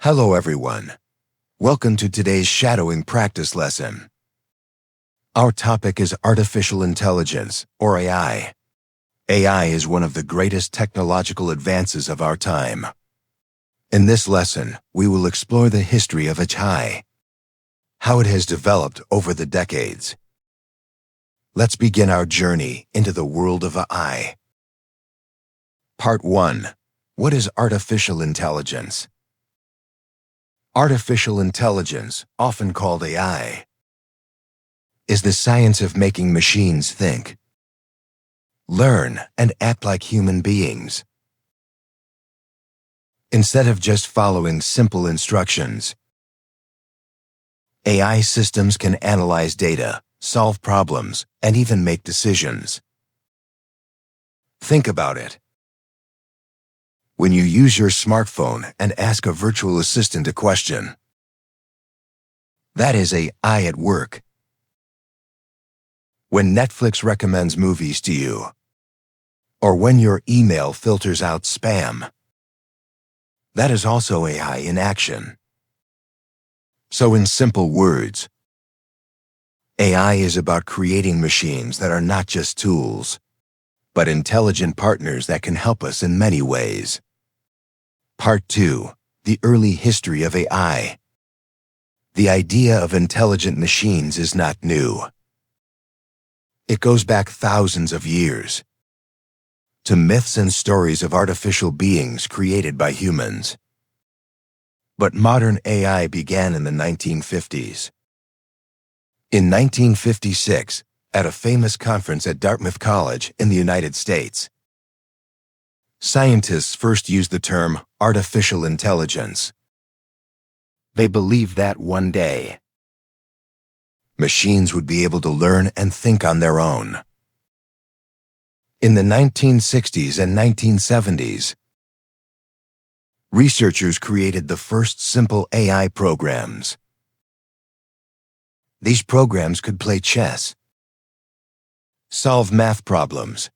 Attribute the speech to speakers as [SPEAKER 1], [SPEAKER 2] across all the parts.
[SPEAKER 1] Hello everyone. Welcome to today's shadowing practice lesson. Our topic is artificial intelligence, or AI. AI is one of the greatest technological advances of our time. In this lesson, we will explore the history of AI, how it has developed over the decades. Let's begin our journey into the world of AI. Part 1. What is artificial intelligence? Artificial intelligence, often called AI, is the science of making machines think, learn, and act like human beings. Instead of just following simple instructions, AI systems can analyze data, solve problems, and even make decisions. Think about it. When you use your smartphone and ask a virtual assistant a question, that is AI at work. When Netflix recommends movies to you, or when your email filters out spam, that is also AI in action. So in simple words, AI is about creating machines that are not just tools, but intelligent partners that can help us in many ways. Part 2. The early history of AI. The idea of intelligent machines is not new. It goes back thousands of years to myths and stories of artificial beings created by humans. But modern AI began in the 1950s. In 1956, at a famous conference at Dartmouth College in the United States, scientists first used the term artificial intelligence. They believed that one day, machines would be able to learn and think on their own. In the 1960s and 1970s, researchers created the first simple AI programs. These programs could play chess, solve math problems,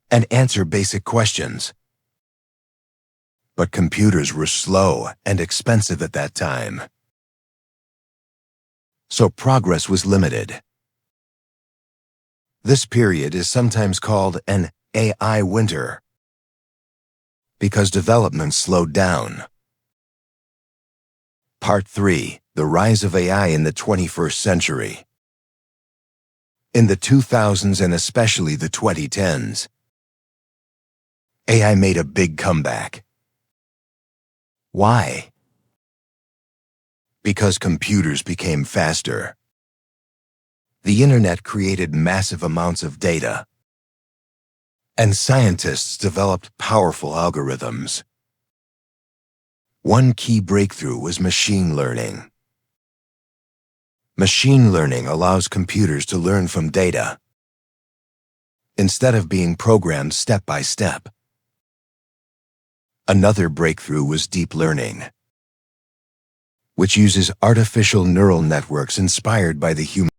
[SPEAKER 1] and answer basic questions. But computers were slow and expensive at that time, so progress was limited. This period is sometimes called an AI winter because development slowed down. Part 3. The rise of AI in the 21st century. In the 2000s and especially the 2010s, AI made a big comeback. Why? Because computers became faster. The internet created massive amounts of data, and scientists developed powerful algorithms. One key breakthrough was machine learning. Machine learning allows computers to learn from data instead of being programmed step by step. Another breakthrough was deep learning, which uses artificial neural networks inspired by the human.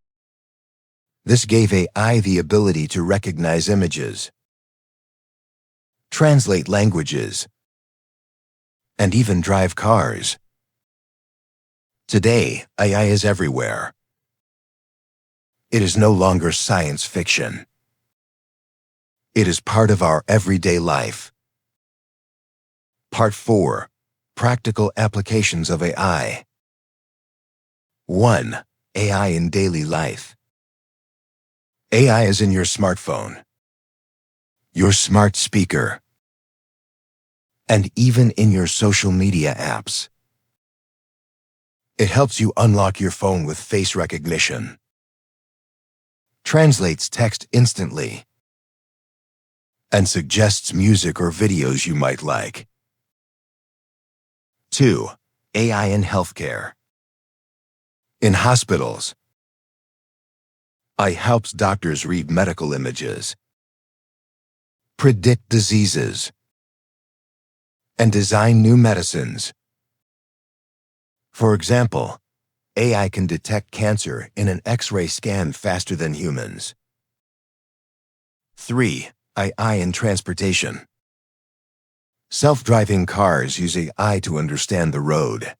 [SPEAKER 1] This gave AI the ability to recognize images, translate languages, and even drive cars. Today, AI is everywhere. It is no longer science fiction. It is part of our everyday life. Part 4. Practical applications of AI. 1. AI in daily life. AI is in your smartphone, your smart speaker, and even in your social media apps. It helps you unlock your phone with face recognition, translates text instantly, and suggests music or videos you might like. 2. AI in healthcare. In hospitals, AI helps doctors read medical images, predict diseases, and design new medicines. For example, AI can detect cancer in an X-ray scan faster than humans. 3. AI in transportation. Self-driving cars use AI to understand the road,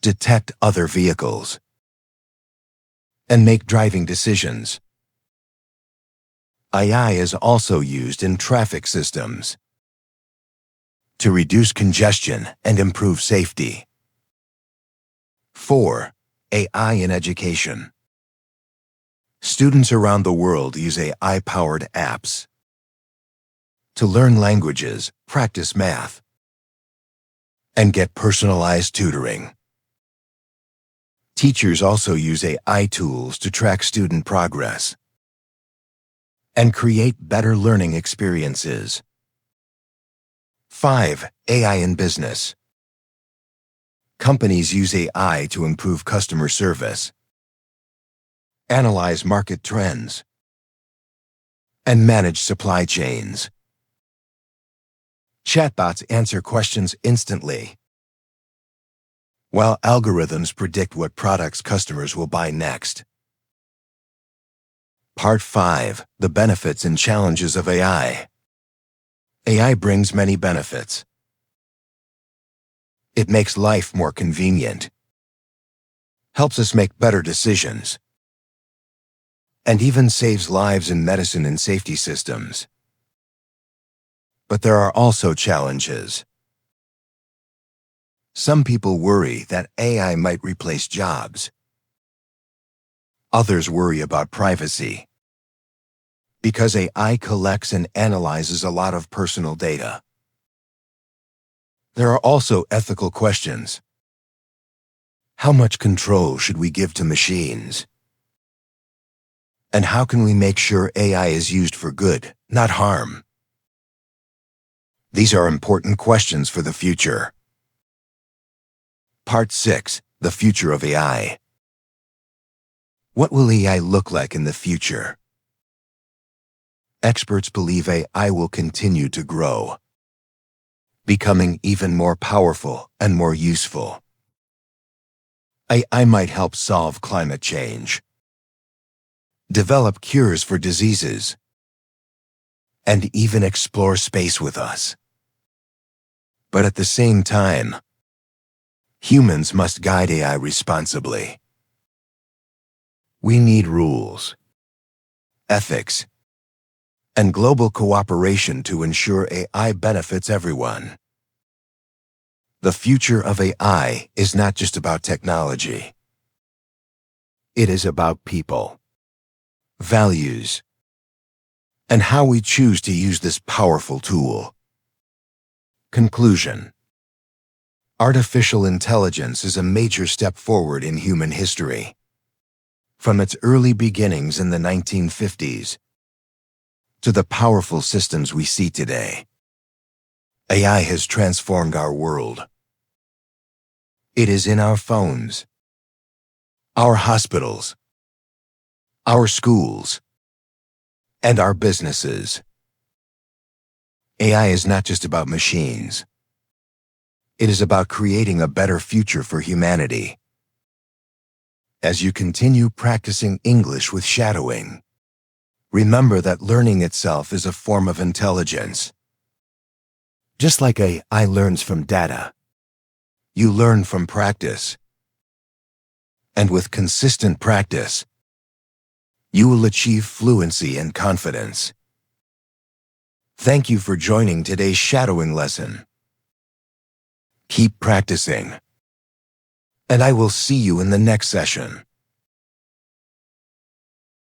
[SPEAKER 1] detect other vehicles, and make driving decisions. AI is also used in traffic systems to reduce congestion and improve safety. 4. AI in education. Students around the world use AI-powered apps to learn languages, practice math, and get personalized tutoring. Teachers also use AI tools to track student progress and create better learning experiences. 5. AI in business. Companies use AI to improve customer service, analyze market trends, and manage supply chains. Chatbots answer questions instantly, while algorithms predict what products customers will buy next. Part 5. The benefits and challenges of AI. AI brings many benefits. It makes life more convenient, helps us make better decisions, and even saves lives in medicine and safety systems. But there are also challenges. Some people worry that AI might replace jobs. Others worry about privacy, because AI collects and analyzes a lot of personal data. There are also ethical questions. How much control should we give to machines? And how can we make sure AI is used for good, not harm? These are important questions for the future. Part 6. The future of AI. What will AI look like in the future? Experts believe AI will continue to grow, becoming even more powerful and more useful. AI might help solve climate change, develop cures for diseases, and even explore space with us. But at the same time, humans must guide AI responsibly. We need rules, ethics, and global cooperation to ensure AI benefits everyone. The future of AI is not just about technology. It is about people, values, and how we choose to use this powerful tool. Conclusion. Artificial intelligence is a major step forward in human history. From its early beginnings in the 1950s to the powerful systems we see today, AI has transformed our world. It is in our phones, our hospitals, our schools, and our businesses. AI is not just about machines. It is about creating a better future for humanity. As you continue practicing English with shadowing, remember that learning itself is a form of intelligence. Just like AI learns from data, you learn from practice. And with consistent practice, you will achieve fluency and confidence. Thank you for joining today's shadowing lesson. Keep practicing, and I will see you in the next session.